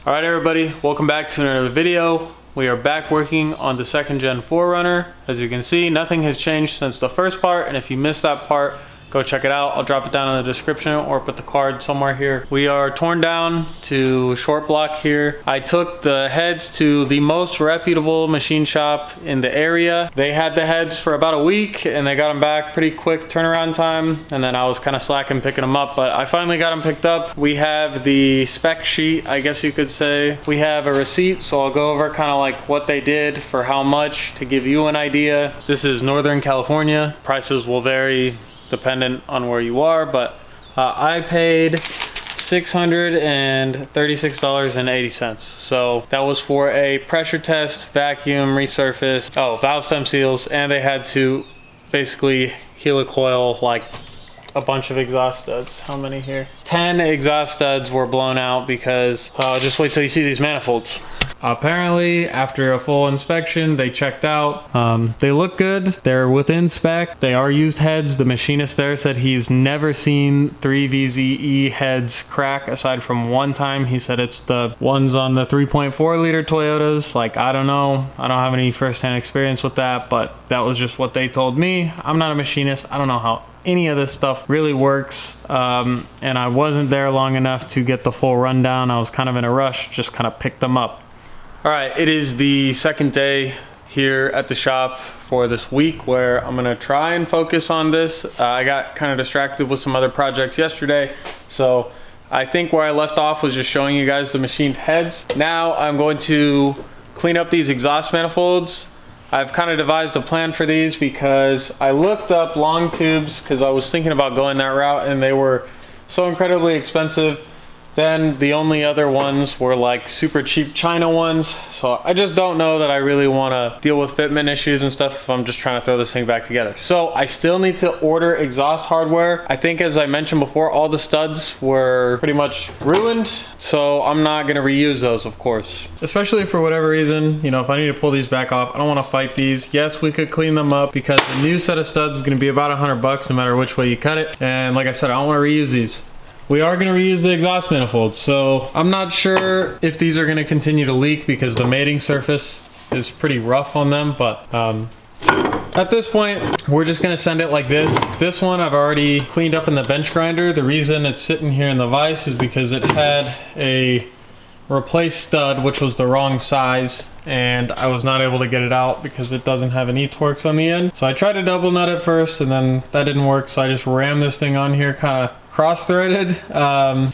All right, everybody, welcome back to another video. We are back working on the 2nd gen 4Runner. As you can see, nothing has changed since the first part, and if you missed that part, go check it out. I'll drop it down in the description or put the card somewhere here. We are torn down to short block here. I took the heads to the most reputable machine shop in the area. They had the heads for about a week and they got them back pretty quick turnaround time. And then I was kind of slacking picking them up, but I finally got them picked up. We have the spec sheet, I guess you could say. We have a receipt, so I'll go over kind of like what they did for how much to give you an idea. This is Northern California. Prices will vary dependent on where you are, but I paid $636.80. So that was for a pressure test, vacuum, resurface, valve stem seals, and they had to basically helicoil like a bunch of exhaust studs. How many here? 10 exhaust studs were blown out because just wait till you see these manifolds. Apparently, after a full inspection, they checked out. They look good. They're within spec. They are used heads. The machinist there said he's never seen 3VZE heads crack aside from one time. He said it's the ones on the 3.4 liter Toyotas. Like, I don't know. I don't have any firsthand experience with that, but that was just what they told me. I'm not a machinist. I don't know how any of this stuff really works, and I wasn't there long enough to get the full rundown. I was kind of in a rush, just kind of picked them up. All right, it is the second day here at the shop for this week where I'm gonna try and focus on this. I got kind of distracted with some other projects yesterday, so I think where I left off was just showing you guys the machined heads. Now I'm going to clean up these exhaust manifolds. I've kind of devised a plan for these because I looked up long tubes because I was thinking about going that route and they were so incredibly expensive. Then the only other ones were like super cheap China ones. So I just don't know that I really want to deal with fitment issues and stuff if I'm just trying to throw this thing back together. So I still need to order exhaust hardware. I think, as I mentioned before, all the studs were pretty much ruined. So I'm not going to reuse those, of course. Especially for whatever reason, you know, if I need to pull these back off, I don't want to fight these. Yes, we could clean them up because the new set of studs is going to be about $100 no matter which way you cut it. And like I said, I don't want to reuse these. We are going to reuse the exhaust manifolds, so I'm not sure if these are going to continue to leak because the mating surface is pretty rough on them, but at this point, we're just going to send it like this. This one I've already cleaned up in the bench grinder. The reason it's sitting here in the vise is because it had a replaced stud, which was the wrong size, and I was not able to get it out because it doesn't have any Torx on the end. So I tried to double nut it first, and then that didn't work, so I just rammed this thing on here, kind of cross-threaded,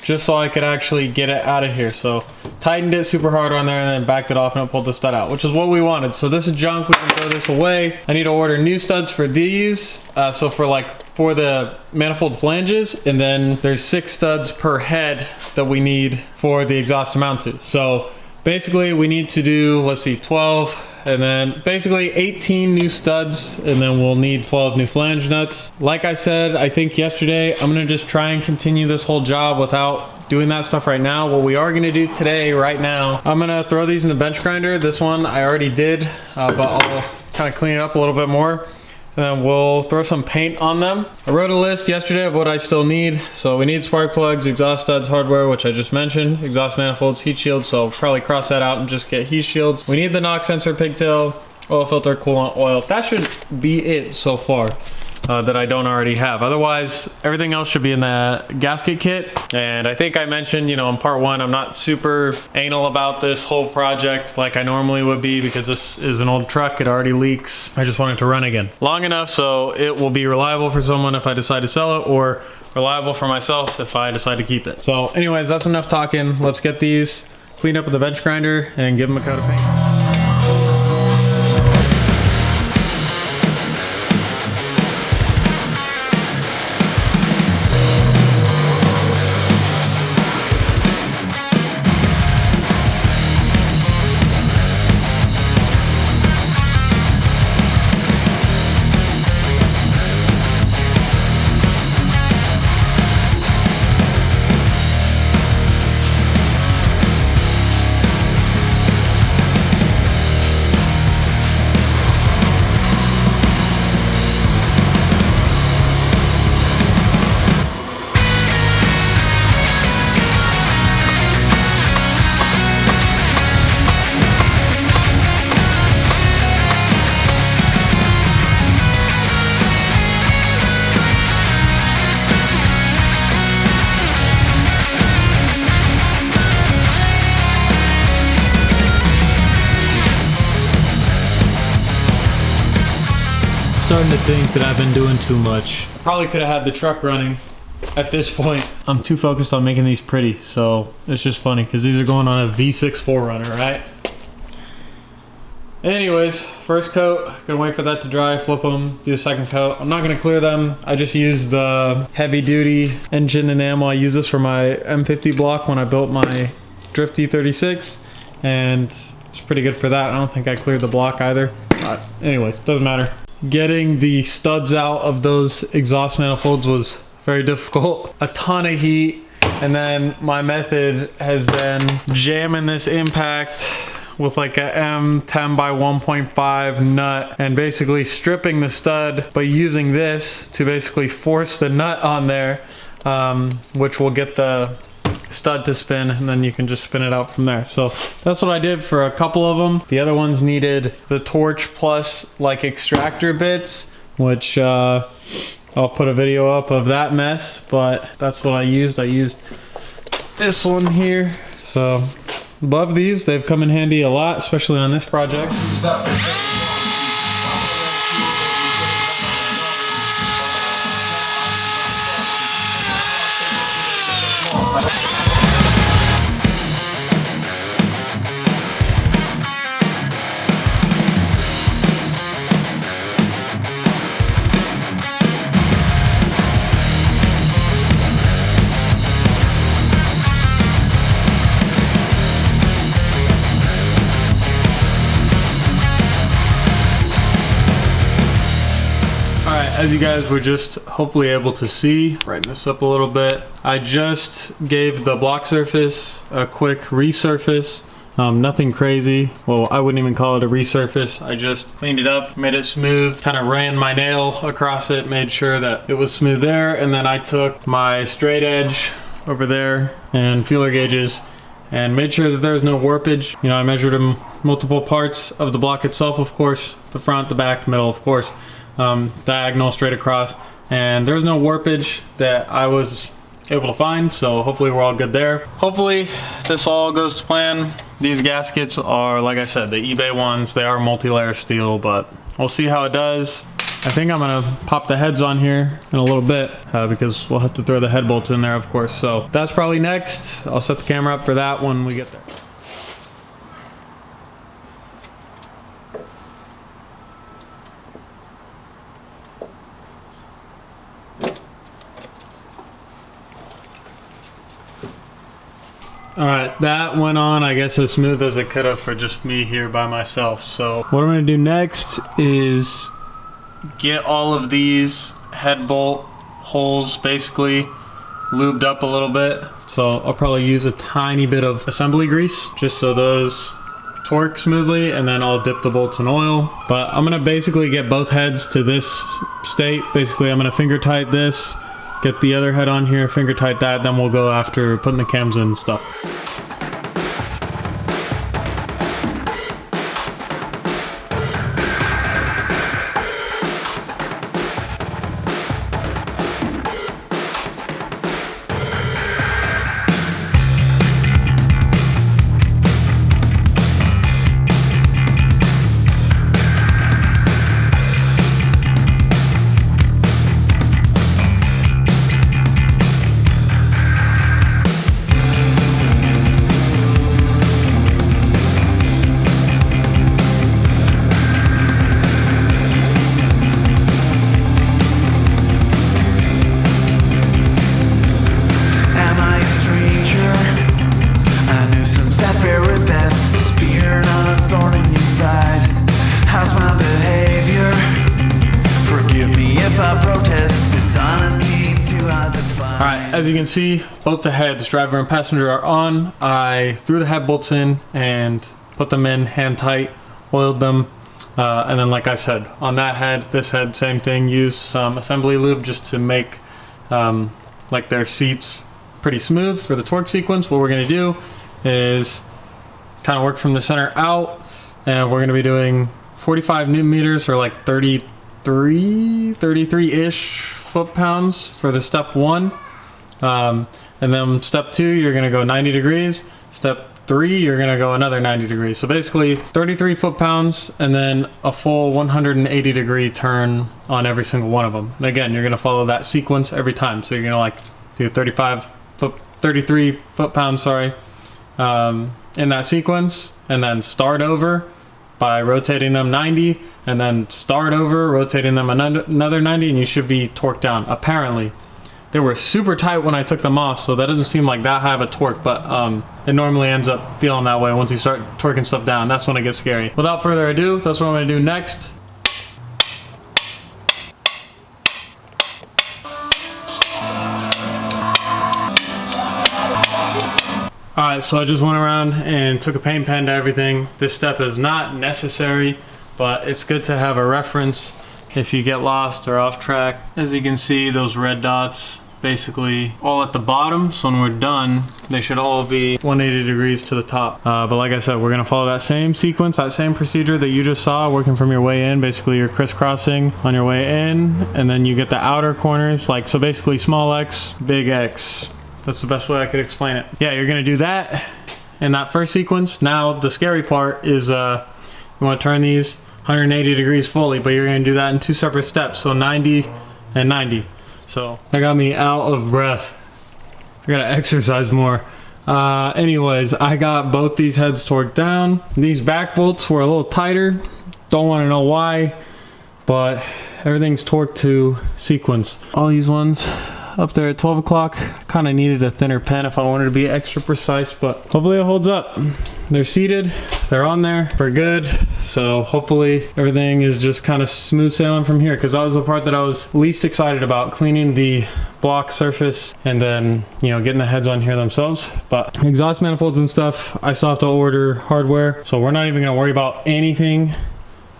just so I could actually get it out of here. So tightened it super hard on there and then backed it off and it pulled the stud out, which is what we wanted. So this is junk, we can throw this away. I need to order new studs for these. So for the manifold flanges, and then there's 6 studs per head that we need for the exhaust to mount to. So basically we need to do, let's see, 12, and then basically 18 new studs, and then we'll need 12 new flange nuts. Like I said, I think yesterday, I'm gonna just try and continue this whole job without doing that stuff right now. What we are gonna do today, right now, I'm gonna throw these in the bench grinder. This one I already did, but I'll kind of clean it up a little bit more. And then we'll throw some paint on them. I wrote a list yesterday of what I still need. So we need spark plugs, exhaust studs, hardware, which I just mentioned, exhaust manifolds, heat shields. So I'll probably cross that out and just get heat shields. We need the knock sensor, pigtail, oil filter, coolant, oil. That should be it so far. That I don't already have. Otherwise, everything else should be in the gasket kit. And I think I mentioned, you know, in part 1, I'm not super anal about this whole project like I normally would be because this is an old truck. It already leaks. I just want it to run again long enough so it will be reliable for someone if I decide to sell it, or reliable for myself if I decide to keep it. So anyways, that's enough talking. Let's get these cleaned up with the bench grinder and give them a coat of paint. starting to think that I've been doing too much. Probably could have had the truck running at this point. I'm too focused on making these pretty, so it's just funny because these are going on a V6 4Runner, right? Anyways, first coat, gonna wait for that to dry, flip them, do the second coat. I'm not gonna clear them. I just used the heavy duty engine enamel. I used this for my M50 block when I built my Drift E36, and it's pretty good for that. I don't think I cleared the block either. But anyways, doesn't matter. Getting the studs out of those exhaust manifolds was very difficult. A ton of heat, and then my method has been jamming this impact with like a M10 by 1.5 nut and basically stripping the stud, but using this to basically force the nut on there, which will get the stud to spin, and then you can just spin it out from there. So that's what I did for a couple of them. The other ones needed the torch plus like extractor bits, which I'll put a video up of that mess, but that's what I used. I used this one here. So love these. They've come in handy a lot, especially on this project. As you guys were just hopefully able to see, brighten this up a little bit, I just gave the block surface a quick resurface. Nothing crazy. Well, I wouldn't even call it a resurface. I just cleaned it up, made it smooth, kind of ran my nail across it, made sure that it was smooth there, and then I took my straight edge over there and feeler gauges and made sure that there was no warpage. You know, I measured them multiple parts of the block itself, of course, the front, the back, the middle, of course. Diagonal straight across, and there's no warpage that I was able to find, so hopefully we're all good there. Hopefully this all goes to plan. These gaskets are, like I said, the eBay ones. They are multi-layer steel, but we'll see how it does. I think I'm gonna pop the heads on here in a little bit because we'll have to throw the head bolts in there, of course. So that's probably next. I'll set the camera up for that when we get there. All right, that went on, I guess, as smooth as it could have for just me here by myself. So what I'm gonna do next is get all of these head bolt holes basically lubed up a little bit. So I'll probably use a tiny bit of assembly grease just so those torque smoothly, and then I'll dip the bolts in oil. But I'm gonna basically get both heads to this state. Basically, I'm gonna finger tight this, get the other head on here, finger tight that, then we'll go after putting the cams in and stuff. As you can see, both the heads, driver and passenger, are on. I threw the head bolts in and put them in hand tight, oiled them, and then like I said, on that head, this head, same thing, used some assembly lube just to make like their seats pretty smooth for the torque sequence. What we're gonna do is kind of work from the center out, and we're gonna be doing 45 Newton meters, or like 33-ish foot-pounds for the step one. And then step two, you're gonna go 90 degrees. Step 3, you're gonna go another 90 degrees. So basically 33 foot-pounds and then a full 180 degree turn on every single one of them. And again, you're gonna follow that sequence every time. So you're gonna like do 33 foot-pounds, sorry, in that sequence, and then start over by rotating them 90, and then start over, rotating them another 90, and you should be torqued down. Apparently, they were super tight when I took them off, so that doesn't seem like that high of a torque, but it normally ends up feeling that way once you start torquing stuff down. That's when it gets scary. Without further ado, that's what I'm gonna do next. Alright, so I just went around and took a paint pen to everything. This step is not necessary, but it's good to have a reference if you get lost or off track. As you can see, those red dots basically all at the bottom, so when we're done, they should all be 180 degrees to the top. But like I said, we're gonna follow that same sequence, that same procedure that you just saw, working from your way in. Basically, you're crisscrossing on your way in, and then you get the outer corners, like, so basically small X, big X. That's the best way I could explain it. Yeah, you're gonna do that in that first sequence. Now, the scary part is you wanna turn these 180 degrees fully, but you're gonna do that in 2 separate steps, so 90 and 90. So that got me out of breath. I gotta exercise more. Anyways, I got both these heads torqued down. These back bolts were a little tighter. Don't wanna know why, but everything's torqued to sequence. All these ones up there at 12 o'clock. Kind of needed a thinner pen if I wanted to be extra precise, but hopefully it holds up. They're seated, they're on there, we're good. So hopefully everything is just kind of smooth sailing from here, because that was the part that I was least excited about, cleaning the block surface and then, you know, getting the heads on here themselves. But exhaust manifolds and stuff, I still have to order hardware, so we're not even gonna worry about anything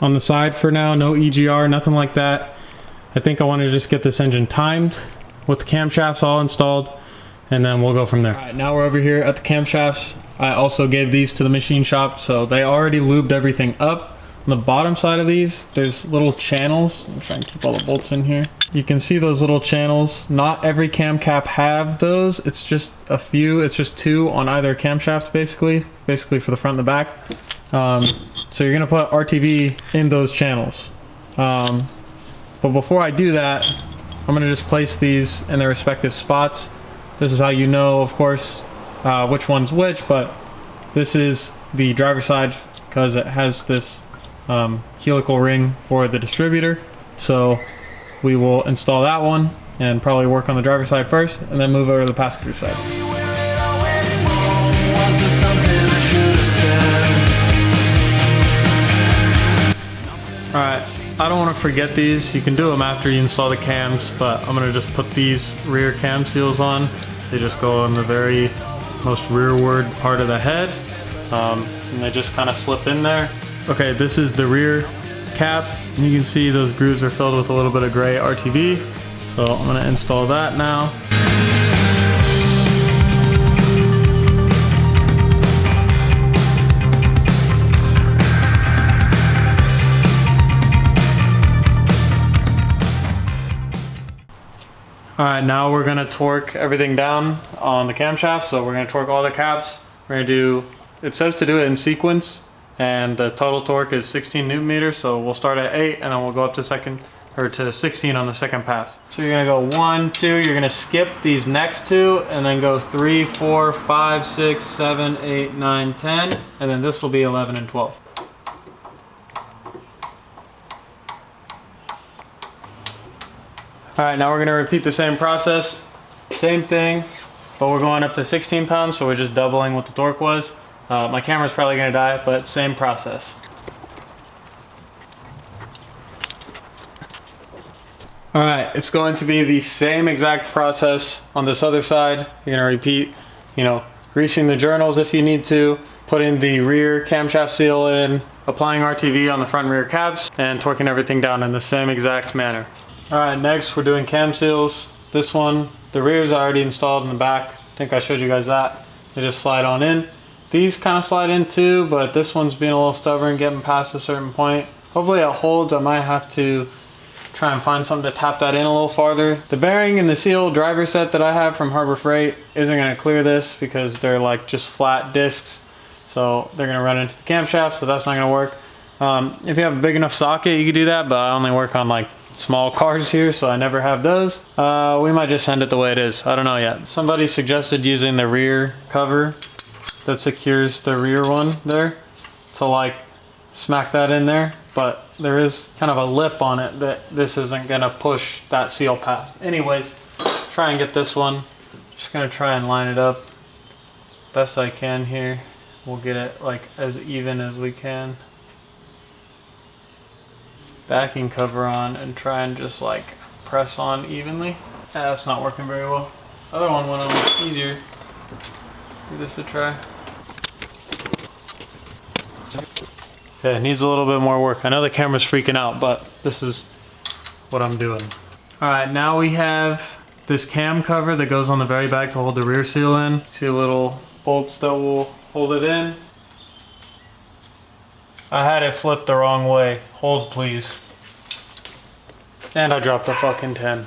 on the side for now. No EGR, nothing like that. I think I want to just get this engine timed with the camshafts all installed, and then we'll go from there. All right, now we're over here at the camshafts. I also gave these to the machine shop, so they already lubed everything up. On the bottom side of these, there's little channels. I'm trying to keep all the bolts in here. You can see those little channels. Not every cam cap have those. It's just a few. It's just 2 on either camshaft, basically for the front and the back. So you're gonna put RTV in those channels. But before I do that, I'm gonna just place these in their respective spots. This is how you know, of course, which one's which, but this is the driver's side because it has this helical ring for the distributor. So we will install that one and probably work on the driver's side first and then move over to the passenger side. All right. I don't want to forget these. You can do them after you install the cams, but I'm going to just put these rear cam seals on. They just go on the very most rearward part of the head, and they just kind of slip in there. Okay, this is the rear cap. You can see those grooves are filled with a little bit of gray RTV. So I'm going to install that now. All right, now we're gonna torque everything down on the camshaft. So we're gonna torque all the caps. We're gonna do, it says to do it in sequence, and the total torque is 16 Newton meters. So we'll start at 8 and then we'll go up to 16 on the second pass. So you're gonna go 1, 2, you're gonna skip these next 2 and then go 3, 4, 5, 6, 7, 8, 9, 10, and then this will be 11 and 12. All right, now we're gonna repeat the same process. Same thing, but we're going up to 16 pounds, so we're just doubling what the torque was. My camera's probably gonna die, but same process. All right, it's going to be the same exact process on this other side. You're gonna repeat, you know, greasing the journals if you need to, putting the rear camshaft seal in, applying RTV on the front and rear caps, and torquing everything down in the same exact manner. All right, next we're doing cam seals. This one, the rear is already installed in the back. I think I showed you guys that. They just slide on in. These kind of slide in too, but this one's being a little stubborn, getting past a certain point. Hopefully it holds. I might have to try and find something to tap that in a little farther. The bearing and the seal driver set that I have from Harbor Freight isn't gonna clear this because they're like just flat discs. So they're gonna run into the camshaft, so that's not gonna work. If you have a big enough socket, you could do that, but I only work on like small cars here, so I never have those. We might just send it the way it is. I don't know yet. Somebody suggested using the rear cover that secures the rear one there to like smack that in there, but there is kind of a lip on it that this isn't gonna push that seal past. Anyways, try and get this one. Just gonna try and line it up best I can here. We'll get it like as even as we can. Backing cover on and try and just like press on evenly. That's not working very well. Other one went on easier. Give this a try. Okay, it needs a little bit more work. I know the camera's freaking out, but this is what I'm doing. All right, now we have this cam cover that goes on the very back to hold the rear seal in. See little bolts that will hold it in. I had it flipped the wrong way. Hold please. And I dropped the fucking 10.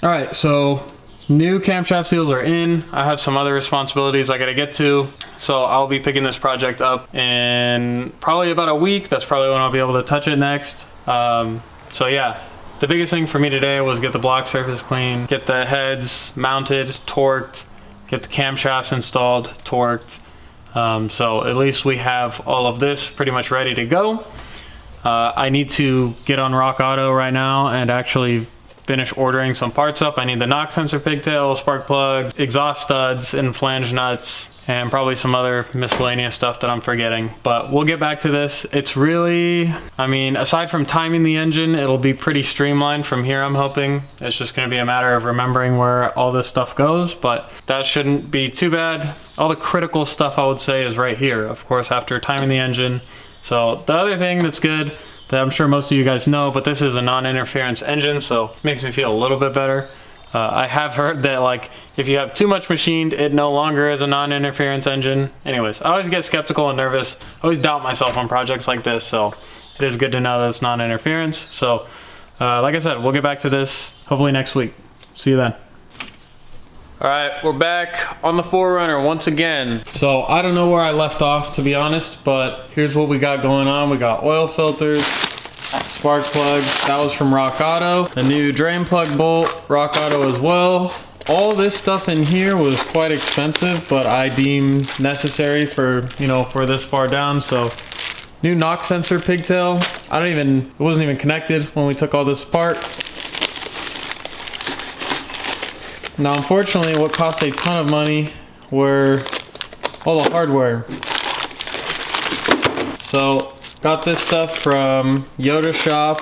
All right, so new camshaft seals are in. I have some other responsibilities I gotta get to. So I'll be picking this project up in probably about a week. That's probably when I'll be able to touch it next. So yeah, the biggest thing for me today was get the block surface clean, get the heads mounted, torqued, get the camshafts installed, torqued. So at least we have all of this pretty much ready to go. I need to get on Rock Auto right now and actually finish ordering some parts up. I need the knock sensor pigtail, spark plugs, exhaust studs, and flange nuts, and probably some other miscellaneous stuff that I'm forgetting. But we'll get back to this. It's really, I mean, aside from timing the engine, it'll be pretty streamlined from here, I'm hoping. It's just gonna be a matter of remembering where all this stuff goes, but that shouldn't be too bad. All the critical stuff I would say is right here, of course, after timing the engine. So the other thing that's good, that I'm sure most of you guys know, but this is a non-interference engine, so it makes me feel a little bit better. I have heard that like if you have too much machined, it no longer is a non-interference engine. Anyways, I always get skeptical and nervous. I always doubt myself on projects like this, so it is good to know that it's non-interference. So like I said, we'll get back to this hopefully next week. See you then. All right, we're back on the 4Runner once again. So I don't know where I left off, to be honest, but here's what we got going on. We got oil filters, spark plugs, that was from Rock Auto. A new drain plug bolt, Rock Auto as well. All this stuff in here was quite expensive, but I deem necessary for, you know, for this far down. So new knock sensor pigtail. It wasn't even connected when we took all this apart. Now, unfortunately, what cost a ton of money were all the hardware. So, got this stuff from Yoda Shop.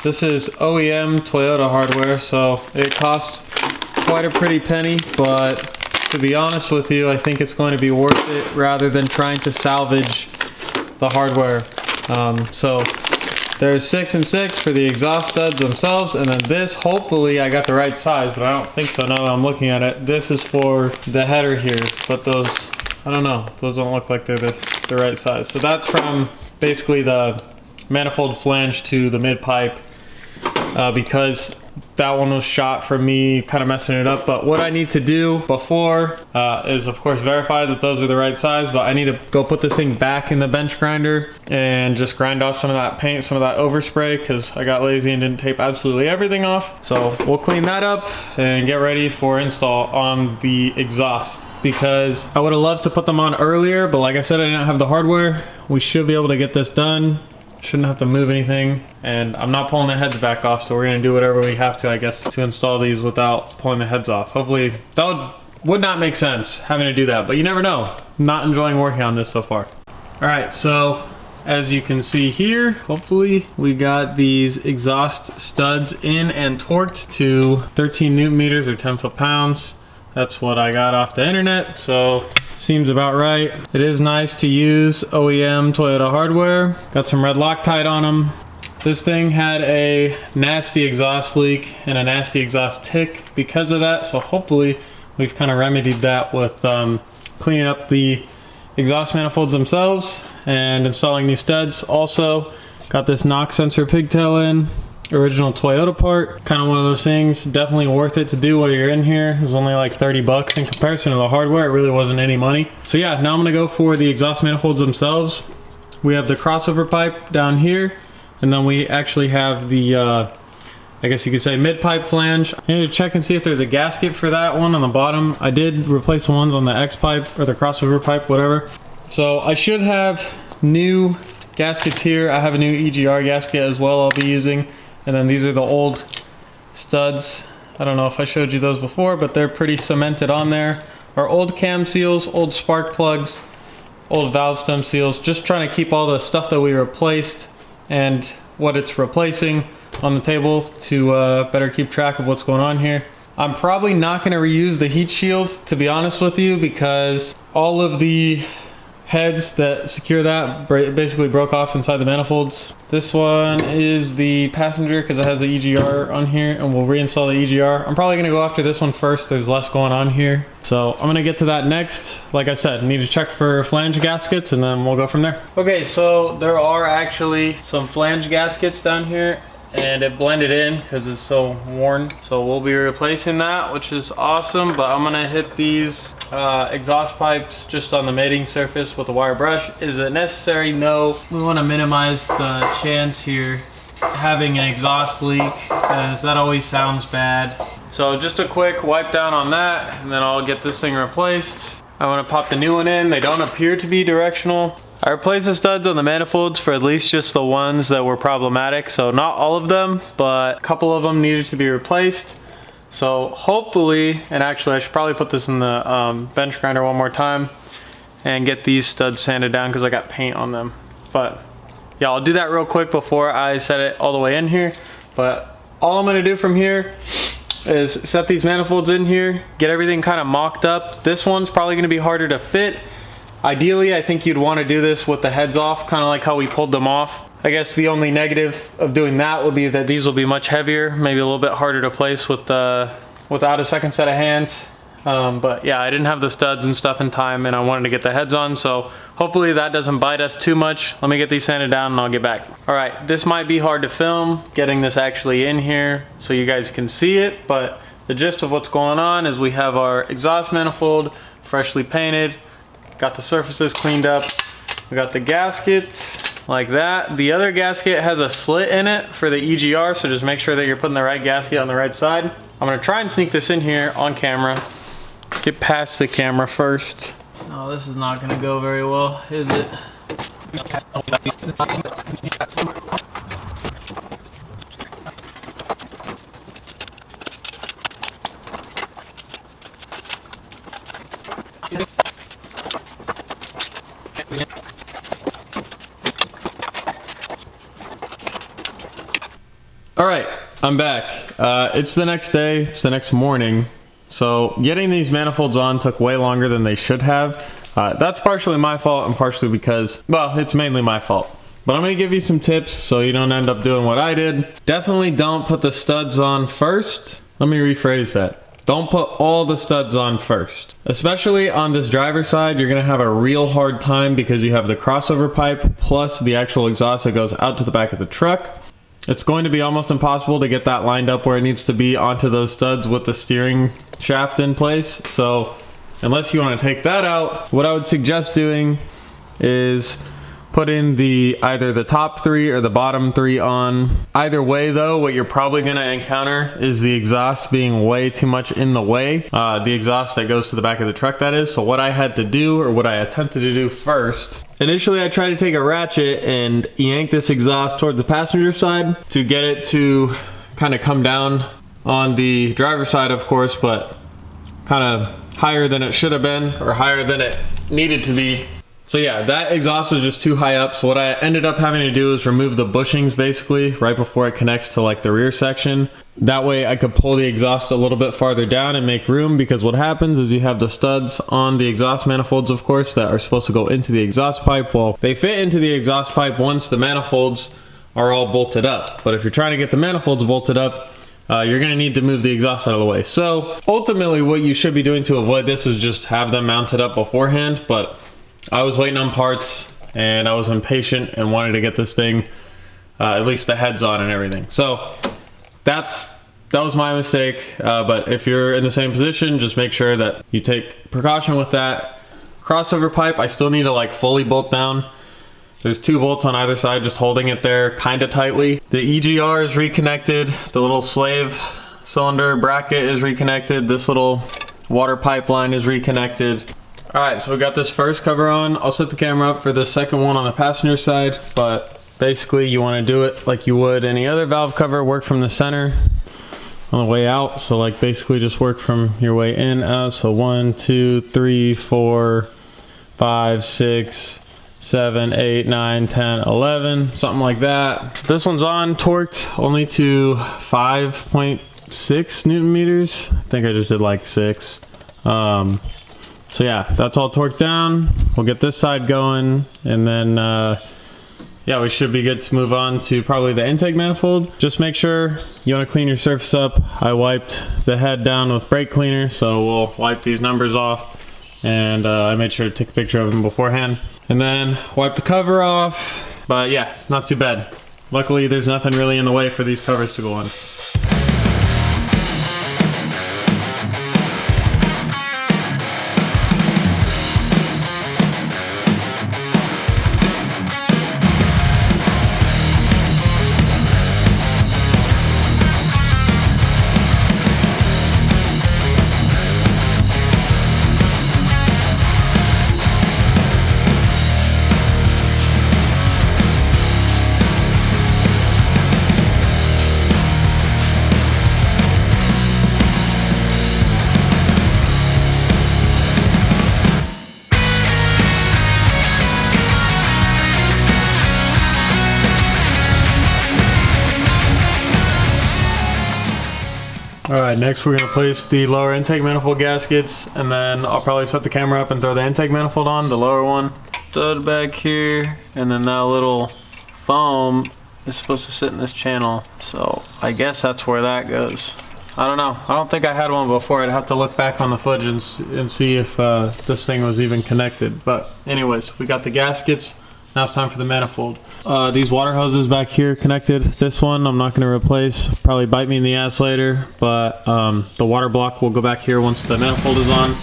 This is OEM Toyota hardware, so it cost quite a pretty penny, but to be honest with you, I think it's going to be worth it rather than trying to salvage the hardware. So there's 6 and 6 for the exhaust studs themselves, and then this, hopefully I got the right size, but I don't think so now that I'm looking at it. This is for the header here, but those, I don't know, those don't look like they're the right size. So that's from basically the manifold flange to the mid pipe, because that one was shot from me kind of messing it up. But what I need to do before is of course verify that those are the right size, but I need to go put this thing back in the bench grinder and just grind off some of that paint, some of that overspray, because I got lazy and didn't tape absolutely everything off. So we'll clean that up and get ready for install on the exhaust, because I would have loved to put them on earlier, but like I said, I didn't have the hardware. We should be able to get this done. Shouldn't have to move anything, and I'm not pulling the heads back off, so we're gonna do whatever we have to, I guess, to install these without pulling the heads off. Hopefully that would not make sense having to do that, but you never know. I'm not enjoying working on this so far. All right, so as you can see here, hopefully we got these exhaust studs in and torqued to 13 Newton meters or 10 foot-pounds. That's what I got off the internet, so seems about right. It is nice to use OEM Toyota hardware. Got some red Loctite on them. This thing had a nasty exhaust leak and a nasty exhaust tick because of that, so hopefully we've kind of remedied that with cleaning up the exhaust manifolds themselves and installing new studs. Also got this knock sensor pigtail in. original Toyota part. Kind of one of those things, definitely worth it to do while you're in here. It was only like 30 bucks in comparison to the hardware. It really wasn't any money. So yeah, now I'm gonna go for the exhaust manifolds themselves. We have the crossover pipe down here, and then we actually have the, I guess you could say mid-pipe flange. I need to check and see if there's a gasket for that one on the bottom. I did replace the ones on the X pipe or the crossover pipe, whatever. So I should have new gaskets here. I have a new EGR gasket as well I'll be using. And then these are the old studs. I don't know if I showed you those before, but they're pretty cemented on there. Our old cam seals, old spark plugs, old valve stem seals, just trying to keep all the stuff that we replaced and what it's replacing on the table to better keep track of what's going on here. I'm probably not going to reuse the heat shield, to be honest with you, because all of the heads that secure that basically broke off inside the manifolds. This one is the passenger because it has the EGR on here, and we'll reinstall the EGR. I'm probably going to go after this one first. There's less going on here. So I'm going to get to that next. Like I said, need to check for flange gaskets and then we'll go from there. Okay, so there are actually some flange gaskets down here, and it blended in because it's so worn. So we'll be replacing that, which is awesome. But I'm gonna hit these exhaust pipes just on the mating surface with a wire brush. Is it necessary? No. We want to minimize the chance here having an exhaust leak, as that always sounds bad. So just a quick wipe down on that, and then I'll get this thing replaced. I want to pop the new one in. They don't appear to be directional. I replaced the studs on the manifolds for at least just the ones that were problematic. So not all of them, but a couple of them needed to be replaced. So hopefully, and actually I should probably put this in the bench grinder one more time and get these studs sanded down because I got paint on them. But yeah, I'll do that real quick before I set it all the way in here. But all I'm gonna do from here is set these manifolds in here, get everything kind of mocked up. This one's probably gonna be harder to fit. Ideally, I think you'd want to do this with the heads off, kind of like how we pulled them off. I guess the only negative of doing that would be that these will be much heavier, maybe a little bit harder to place with without a second set of hands. But yeah, I didn't have the studs and stuff in time, and I wanted to get the heads on, so hopefully that doesn't bite us too much. Let me get these sanded down and I'll get back. All right, this might be hard to film, getting this actually in here so you guys can see it, but the gist of what's going on is we have our exhaust manifold freshly painted. Got the surfaces cleaned up. We got the gasket like that. The other gasket has a slit in it for the EGR, so just make sure that you're putting the right gasket on the right side. I'm gonna try and sneak this in here on camera. Get past the camera first. Oh, this is not gonna go very well, is it? All right, I'm back. It's the next day, it's the next morning. So getting these manifolds on took way longer than they should have. That's partially my fault and partially because, well, it's mainly my fault. But I'm gonna give you some tips so you don't end up doing what I did. Definitely don't put the studs on first. Let me rephrase that. Don't put all the studs on first. Especially on this driver's side, you're gonna have a real hard time because you have the crossover pipe plus the actual exhaust that goes out to the back of the truck. It's going to be almost impossible to get that lined up where it needs to be onto those studs with the steering shaft in place. So unless you want to take that out, what I would suggest doing is put in either the top three or the bottom three on. Either way though, what you're probably going to encounter is the exhaust being way too much in the way. The exhaust that goes to the back of the truck, that is. So what I had to do, or what I attempted to do first, initially I tried to take a ratchet and yank this exhaust towards the passenger side to get it to kind of come down on the driver's side, of course, but kind of higher than it should have been, or higher than it needed to be. So yeah, that exhaust was just too high up. So what I ended up having to do is remove the bushings basically right before it connects to like the rear section. That way I could pull the exhaust a little bit farther down and make room, because what happens is you have the studs on the exhaust manifolds, of course, that are supposed to go into the exhaust pipe. Well, they fit into the exhaust pipe once the manifolds are all bolted up. But if you're trying to get the manifolds bolted up, you're gonna need to move the exhaust out of the way. So ultimately what you should be doing to avoid this is just have them mounted up beforehand. But I was waiting on parts and I was impatient and wanted to get this thing at least the head's on and everything. So that was my mistake, but if you're in the same position, just make sure that you take precaution with that. Crossover pipe, I still need to like fully bolt down. There's 2 bolts on either side just holding it there kind of tightly. The EGR is reconnected. The little slave cylinder bracket is reconnected. This little water pipeline is reconnected. All right, so we got this first cover on. I'll set the camera up for the second one on the passenger side, but basically you want to do it like you would any other valve cover. Work from the center on the way out. So like basically just work from your way in out. So 1, 2, 3, 4, 5, 6, 7, 8, 9, 10, 11, something like that. This one's on, torqued only to 5.6 Newton meters. I think I just did like 6. So yeah, that's all torqued down. We'll get this side going, and then yeah, we should be good to move on to probably the intake manifold. Just make sure you want to clean your surface up. I wiped the head down with brake cleaner, so we'll wipe these numbers off, and I made sure to take a picture of them beforehand, and then wipe the cover off. But yeah, not too bad. Luckily, there's nothing really in the way for these covers to go on. Alright, next we're going to place the lower intake manifold gaskets, and then I'll probably set the camera up and throw the intake manifold on, the lower one. Stud back here, and then that little foam is supposed to sit in this channel, so I guess that's where that goes. I don't know. I don't think I had one before. I'd have to look back on the footage and see if this thing was even connected. But anyways, we got the gaskets. Now it's time for the manifold. These water hoses back here connected. This one I'm not going to replace. Probably bite me in the ass later, but the water block will go back here once the manifold is on.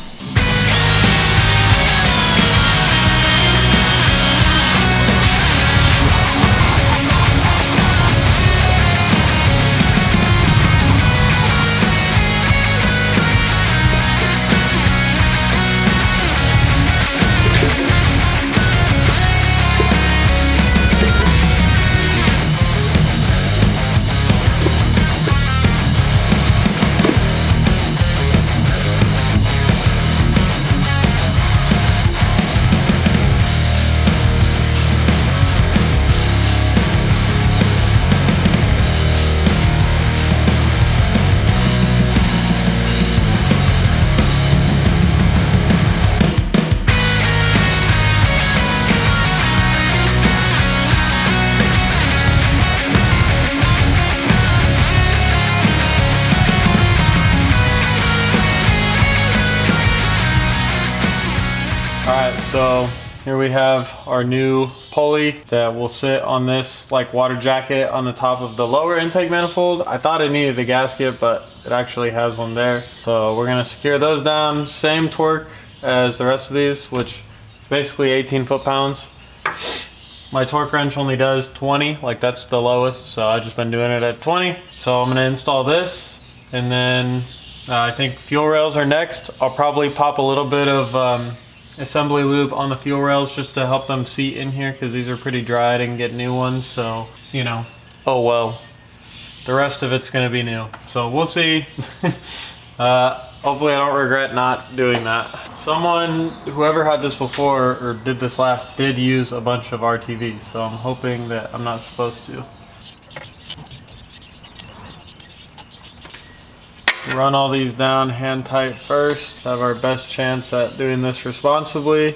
Alright, so here we have our new pulley that will sit on this like water jacket on the top of the lower intake manifold. I thought it needed a gasket, but it actually has one there. So we're gonna secure those down. Same torque as the rest of these, which is basically 18 foot-pounds. My torque wrench only does 20, like that's the lowest, so I've just been doing it at 20. So I'm gonna install this, and then I think fuel rails are next. I'll probably pop a little bit of assembly lube on the fuel rails just to help them seat in here, because these are pretty dry. I didn't get new ones, so you know, oh well. The rest of it's gonna be new, so we'll see. Hopefully I don't regret not doing that. Whoever had this before or did this last did use a bunch of RTVs, so I'm hoping that I'm not supposed to. Run all these down hand tight first, have our best chance at doing this responsibly.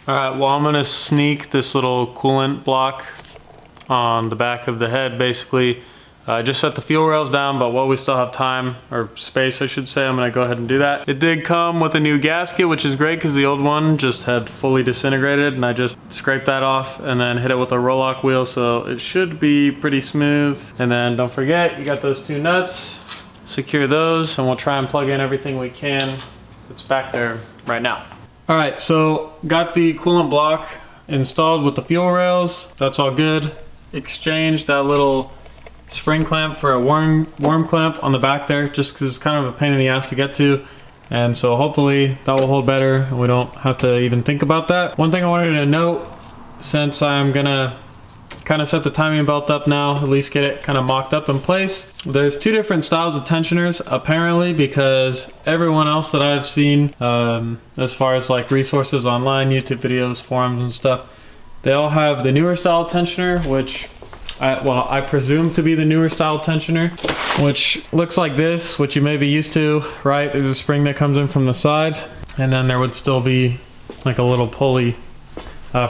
Alright, well I'm going to sneak this little coolant block on the back of the head basically. I just set the fuel rails down, but while we still have time, or space I should say, I'm gonna go ahead and do that. It did come with a new gasket, which is great because the old one just had fully disintegrated, and I just scraped that off and then hit it with a roll-lock wheel, so it should be pretty smooth. And then don't forget, you got those 2 nuts. Secure those, and we'll try and plug in everything we can that's back there right now. All right, so got the coolant block installed with the fuel rails. That's all good. Exchanged that little spring clamp for a worm clamp on the back there, just because it's kind of a pain in the ass to get to. And so hopefully that will hold better and we don't have to even think about that. One thing I wanted to note, since I'm gonna kind of set the timing belt up now, at least get it kind of mocked up in place. There's 2 different styles of tensioners apparently, because everyone else that I've seen, as far as like resources online, YouTube videos, forums and stuff, they all have the newer style tensioner, which I presume to be the newer style tensioner, which looks like this, which you may be used to, right? There's a spring that comes in from the side, and then there would still be like a little pulley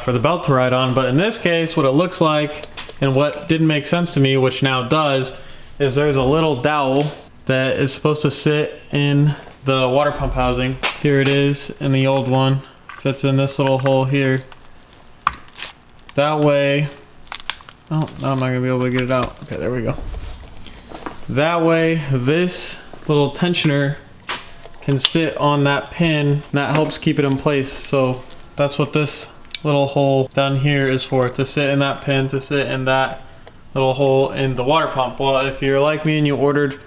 for the belt to ride on. But in this case, what it looks like, and what didn't make sense to me, which now does, is there's a little dowel that is supposed to sit in the water pump housing. Here it is in the old one, fits in this little hole here. That way, oh, now I'm not gonna be able to get it out. Okay, there we go. That way, this little tensioner can sit on that pin, and that helps keep it in place. So that's what this little hole down here is for, to sit in that pin, to sit in that little hole in the water pump. Well, if you're like me and you ordered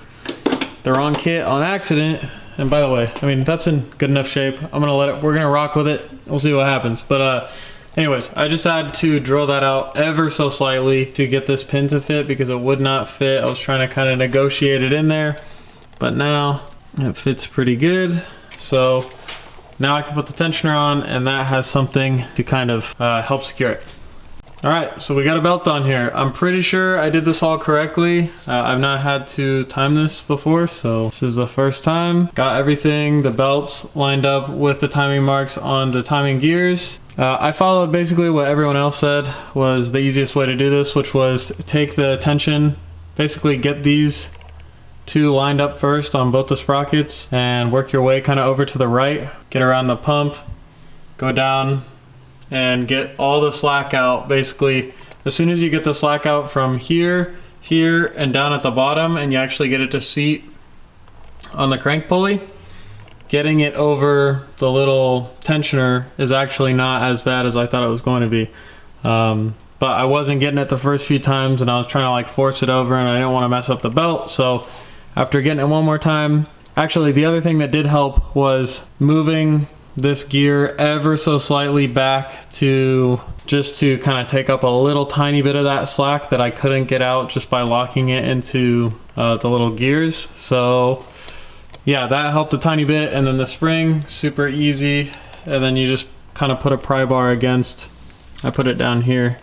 the wrong kit on accident, and by the way, I mean, that's in good enough shape. I'm gonna let it, we're gonna rock with it. We'll see what happens. But anyways, I just had to drill that out ever so slightly to get this pin to fit, because it would not fit. I was trying to kind of negotiate it in there, but now it fits pretty good. So now I can put the tensioner on, and that has something to kind of help secure it. All right, so we got a belt on here. I'm pretty sure I did this all correctly. I've not had to time this before, so this is the first time. Got everything, the belts lined up with the timing marks on the timing gears. I followed basically what everyone else said was the easiest way to do this, which was take the tension, basically get these 2 lined up first on both the sprockets, and work your way kind of over to the right, get around the pump, go down and get all the slack out. Basically, as soon as you get the slack out from here, here, and down at the bottom, and you actually get it to seat on the crank pulley, getting it over the little tensioner is actually not as bad as I thought it was going to be. But I wasn't getting it the first few times, and I was trying to like force it over, and I didn't want to mess up the belt. So after getting it one more time, actually the other thing that did help was moving this gear ever so slightly back to just to kind of take up a little tiny bit of that slack that I couldn't get out just by locking it into the little gears. So yeah, that helped a tiny bit. And then the spring, super easy. And then you just kind of put a pry bar against, I put it down here,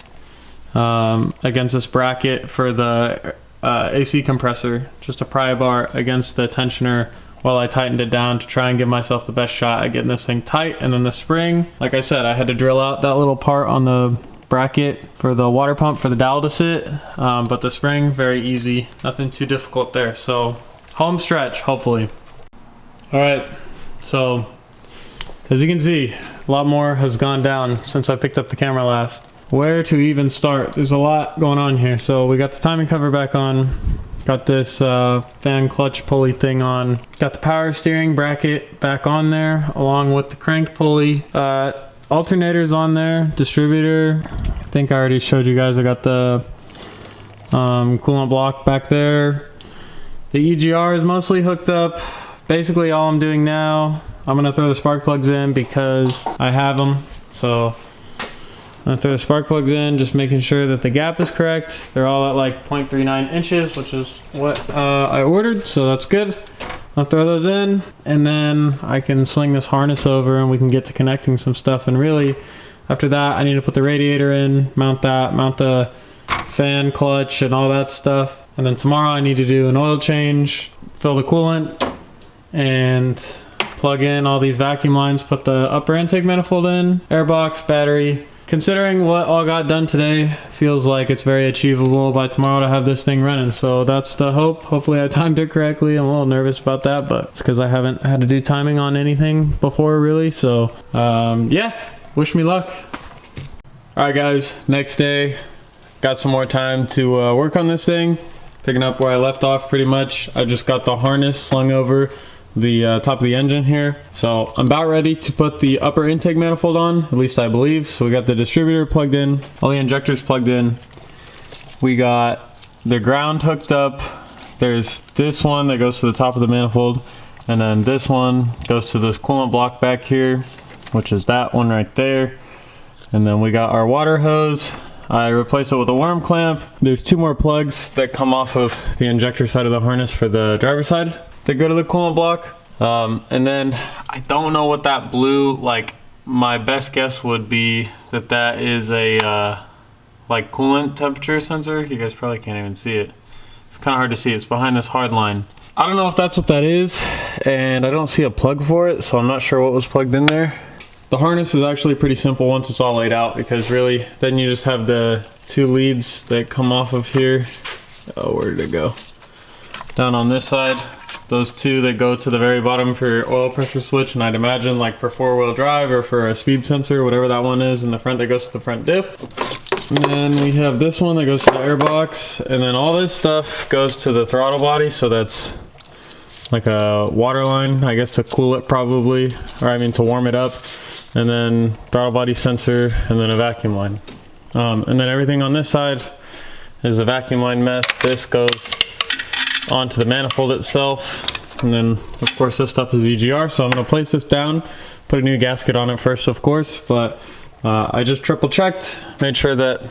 against this bracket for the AC compressor, just a pry bar against the tensioner while I tightened it down to try and give myself the best shot at getting this thing tight. And then the spring, like I said, I had to drill out that little part on the bracket for the water pump for the dowel to sit, but the spring, very easy, nothing too difficult there. So home stretch, hopefully. All right, so as you can see, a lot more has gone down since I picked up the camera last. Where to even start? There's a lot going on here. So we got the timing cover back on, got this fan clutch pulley thing on, got the power steering bracket back on there along with the crank pulley, alternators on there, distributor. I think I already showed you guys. I got the coolant block back there. The EGR is mostly hooked up. Basically all I'm doing now, I'm gonna throw the spark plugs in because I have them. So I'm gonna throw the spark plugs in, just making sure that the gap is correct. They're all at like 0.39 inches, which is what I ordered, so that's good. I'll throw those in, and then I can sling this harness over and we can get to connecting some stuff. And really, after that, I need to put the radiator in, mount that, mount the fan clutch and all that stuff. And then tomorrow I need to do an oil change, fill the coolant, and plug in all these vacuum lines, put the upper intake manifold in, airbox, battery, considering what all got done today, feels like it's very achievable by tomorrow to have this thing running. So that's the hope. Hopefully I timed it correctly. I'm a little nervous about that, but it's because I haven't had to do timing on anything before really. So yeah, wish me luck. All right guys, next day, got some more time to work on this thing. Picking up where I left off pretty much. I just got the harness slung over the top of the engine here. So I'm about ready to put the upper intake manifold on, at least I believe. So we got the distributor plugged in, all the injectors plugged in. We got the ground hooked up. There's this one that goes to the top of the manifold, and then this one goes to this coolant block back here, which is that one right there. And then we got our water hose. I replaced it with a worm clamp. There's 2 more plugs that come off of the injector side of the harness for the driver's side. They go to the coolant block. And then I don't know what that blue, like my best guess would be that that is a like coolant temperature sensor. You guys probably can't even see it. It's kind of hard to see. It's behind this hard line. I don't know if that's what that is, and I don't see a plug for it, so I'm not sure what was plugged in there. The harness is actually pretty simple once it's all laid out, because really then you just have the 2 leads that come off of here. Oh, where did it go? Down on this side. Those 2 that go to the very bottom for your oil pressure switch, and I'd imagine like for 4-wheel drive or for a speed sensor, whatever that one is in the front that goes to the front diff. And then we have this one that goes to the air box, and then all this stuff goes to the throttle body. So that's like a water line, I guess, to cool it probably, or I mean to warm it up. And then throttle body sensor, and then a vacuum line. And then everything on this side is the vacuum line mess. This goes onto the manifold itself, and then of course this stuff is EGR. So I'm going to place this down, put a new gasket on it first of course, but I just triple checked, made sure that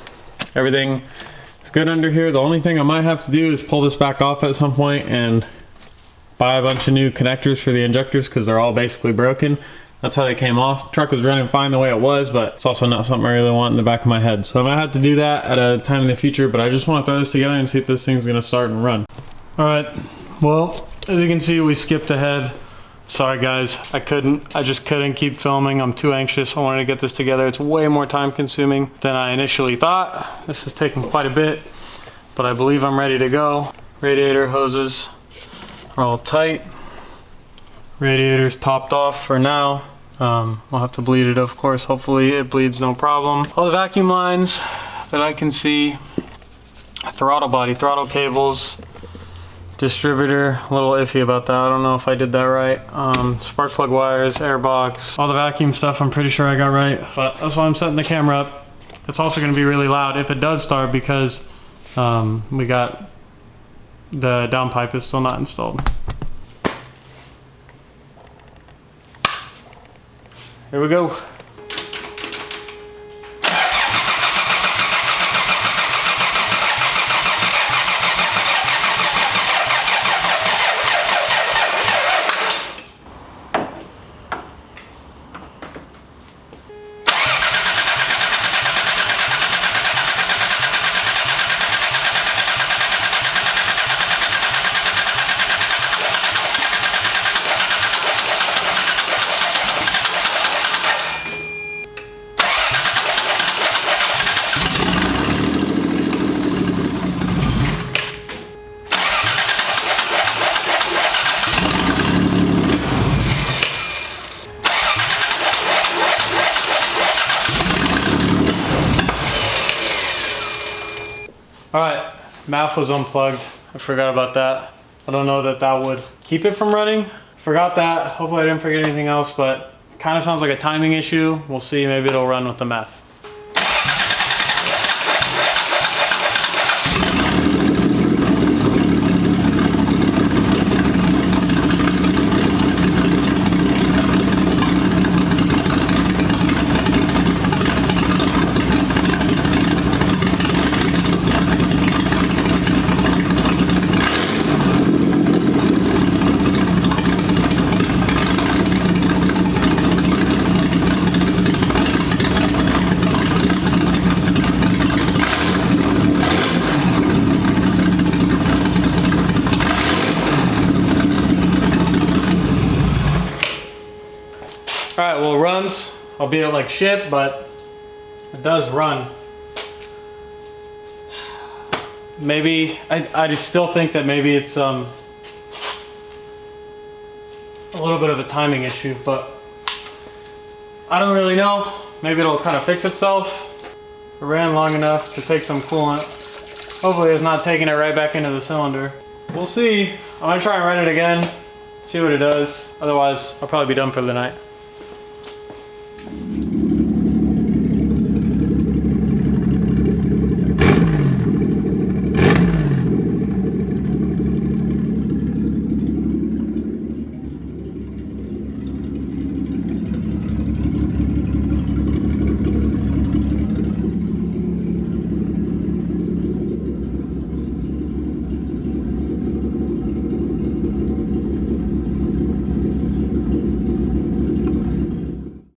everything is good under here. The only thing I might have to do is pull this back off at some point and buy a bunch of new connectors for the injectors, because they're all basically broken. That's how they came off. The truck was running fine the way it was, but it's also not something I really want in the back of my head. So I might have to do that at a time in the future, but I just want to throw this together and see if this thing's gonna start and run. All right, well, as you can see, we skipped ahead. Sorry guys, I just couldn't keep filming. I'm too anxious. I wanted to get this together. It's way more time consuming than I initially thought. This has taken quite a bit, but I believe I'm ready to go. Radiator hoses are all tight. Radiator's topped off for now. I'll have to bleed it, of course. Hopefully it bleeds no problem. All the vacuum lines that I can see, throttle body, throttle cables, distributor, a little iffy about that. I don't know if I did that right. Spark plug wires, air box, all the vacuum stuff I'm pretty sure I got right, but that's why I'm setting the camera up. It's also gonna be really loud if it does start, because we got the downpipe is still not installed. Here we go. Alright, MAF was unplugged. I forgot about that. I don't know that that would keep it from running. Forgot that. Hopefully I didn't forget anything else, but kind of sounds like a timing issue. We'll see, maybe it'll run with the MAF. Alright, well it runs, albeit like shit, but It does run. Maybe, I just still think that maybe it's a little bit of a timing issue, but I don't really know. Maybe it'll kind of fix itself. It ran long enough to take some coolant. Hopefully it's not taking it right back into the cylinder. We'll see. I'm gonna try and run it again, see what it does. Otherwise, I'll probably be done for the night.